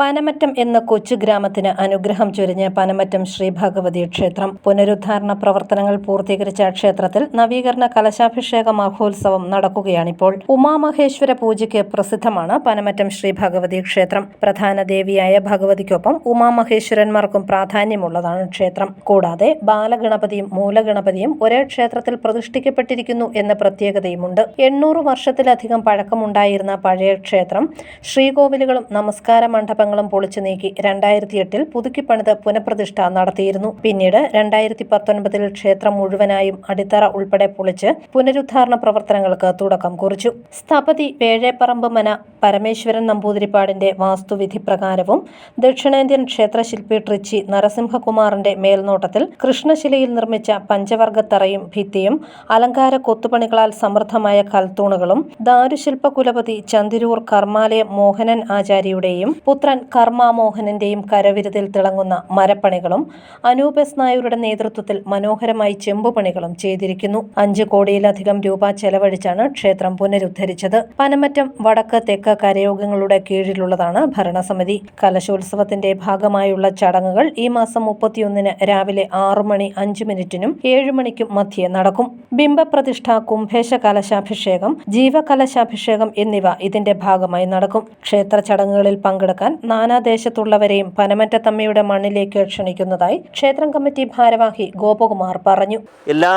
പനമറ്റം എന്ന കൊച്ചു ഗ്രാമത്തിന് അനുഗ്രഹം ചൊരിഞ്ഞ് പനമറ്റം ശ്രീ ഭഗവതി ക്ഷേത്രം. പുനരുദ്ധാരണ പ്രവർത്തനങ്ങൾ പൂർത്തീകരിച്ച ക്ഷേത്രത്തിൽ നവീകരണ കലശാഭിഷേക മഹോത്സവം നടക്കുകയാണിപ്പോൾ. ഉമാമഹേശ്വര പൂജയ്ക്ക് പ്രസിദ്ധമാണ് പനമറ്റം ശ്രീ ഭഗവതി ക്ഷേത്രം. പ്രധാന ദേവിയായ ഭഗവതിക്കൊപ്പം ഉമാമഹേശ്വരന്മാർക്കും പ്രാധാന്യമുള്ളതാണ് ക്ഷേത്രം. കൂടാതെ ബാലഗണപതിയും മൂലഗണപതിയും ഒരേ ക്ഷേത്രത്തിൽ പ്രതിഷ്ഠിക്കപ്പെട്ടിരിക്കുന്നു എന്ന പ്രത്യേകതയുമുണ്ട്. 800 വർഷത്തിലധികം പഴക്കമുണ്ടായിരുന്ന പഴയ ക്ഷേത്രം ശ്രീകോവിലുകളും നമസ്കാര മണ്ഡപങ്ങളും പൊളിച്ചു നീക്കി 2008-ൽ പുതുക്കിപ്പണിത് പുനഃപ്രതിഷ്ഠ നടത്തിയിരുന്നു. പിന്നീട് 2019-ൽ ക്ഷേത്രം മുഴുവനായും അടിത്തറ ഉൾപ്പെടെ പൊളിച്ച് പുനരുദ്ധാരണ പ്രവർത്തനങ്ങൾക്ക് തുടക്കം കുറിച്ചു. സ്ഥപതി വേഴേപ്പറമ്പ് മന പരമേശ്വരൻ നമ്പൂതിരിപ്പാടിന്റെ വാസ്തുവിധി പ്രകാരവും ദക്ഷിണേന്ത്യൻ ക്ഷേത്രശില്പി ട്രിച്ചി നരസിംഹകുമാറിന്റെ മേൽനോട്ടത്തിൽ കൃഷ്ണശിലയിൽ നിർമ്മിച്ച പഞ്ചവർഗത്തറയും ഭിത്തിയും അലങ്കാര കൊത്തുപണികളാൽ സമൃദ്ധമായ കൽത്തൂണുകളും ദാരുശില്പ കുലപതി ചന്തിരൂർ കർമാലയ മോഹനൻ ആചാര്യയുടെയും പുത്രൻ കർമാമോഹനന്റെയും കരവിരുതിൽ തിളങ്ങുന്ന മരപ്പണികളും അനൂപ് എസ് നായരുടെ നേതൃത്വത്തിൽ മനോഹരമായി ചെമ്പുപണികളും ചെയ്തിരിക്കുന്നു. 5 കോടിയിലധികം രൂപ ചെലവഴിച്ചാണ് ക്ഷേത്രം പുനരുദ്ധരിച്ചത്. പനമറ്റം വടക്ക് തെക്ക് കരയോഗങ്ങളുടെ കീഴിലുള്ളതാണ് ഭരണസമിതി. കലശോത്സവത്തിന്റെ ഭാഗമായുള്ള ചടങ്ങുകൾ ഈ മാസം 31-ന് രാവിലെ 6 മണി 5 മിനിറ്റിനും 7 മണിക്കും മധ്യേ നടക്കും. ബിംബപ്രതിഷ്ഠ, കുംഭേശ കലശാഭിഷേകം, ജീവകലശാഭിഷേകം എന്നിവ ഇതിന്റെ ഭാഗമായി നടക്കും. ക്ഷേത്ര ചടങ്ങുകളിൽ പങ്കെടുക്കാൻ നാനാദേശത്തുള്ളവരെയും പനമറ്റത്തമ്മയുടെ മണ്ണിലേക്ക് ക്ഷണിക്കുന്നതായി ക്ഷേത്രം കമ്മിറ്റി ഭാരവാഹി ഗോപകുമാർ പറഞ്ഞു. എല്ലാ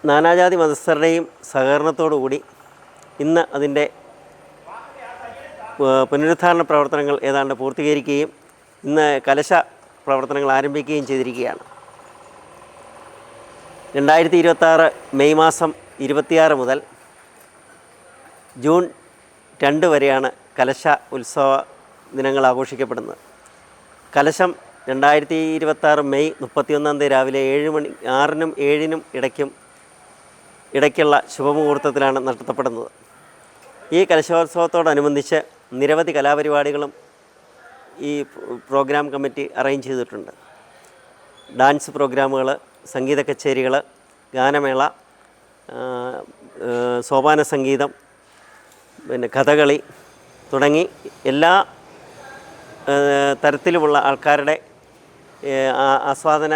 നാനാജാതി മതസ്ഥരുടെയും സഹകരണത്തോടുകൂടി ഇന്ന് അതിൻ്റെ പുനരുദ്ധാരണ പ്രവർത്തനങ്ങൾ ഏതാണ്ട് പൂർത്തീകരിക്കുകയും ഇന്ന് കലശ പ്രവർത്തനങ്ങൾ ആരംഭിക്കുകയും ചെയ്തിരിക്കുകയാണ്. 2026 മെയ് മാസം 26 മുതൽ ജൂൺ 2 വരെയാണ് കലശ ഉത്സവ ദിനങ്ങൾ ആഘോഷിക്കപ്പെടുന്നത്. കലശം 2026 മെയ് 31-ാം തീയതി രാവിലെ 6-നും 7-നും ഇടയ്ക്കുള്ള ശുഭമുഹൂർത്തത്തിലാണ് നടത്തപ്പെടുന്നത്. ഈ കലശോത്സവത്തോടനുബന്ധിച്ച് നിരവധി കലാപരിപാടികളും ഈ പ്രോഗ്രാം കമ്മിറ്റി അറേഞ്ച് ചെയ്തിട്ടുണ്ട്. ഡാൻസ് പ്രോഗ്രാമുകൾ, സംഗീത കച്ചേരികൾ, ഗാനമേള, സോപാന സംഗീതം, പിന്നെ കഥകളി തുടങ്ങി എല്ലാ തരത്തിലുമുള്ള ആൾക്കാരുടെ ആസ്വാദന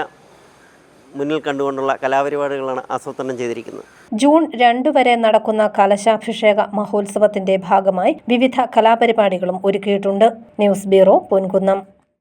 മുന്നിൽ കണ്ടുകൊണ്ടുള്ള കലാപരിപാടികളാണ് ആസൂത്രണം ചെയ്തിരിക്കുന്നത്. ജൂൺ 2 വരെ നടക്കുന്ന കലശാഭിഷേക മഹോത്സവത്തിന്റെ ഭാഗമായി വിവിധ കലാപരിപാടികളും ഒരുക്കിയിട്ടുണ്ട്. News bureau, Ponkunnam.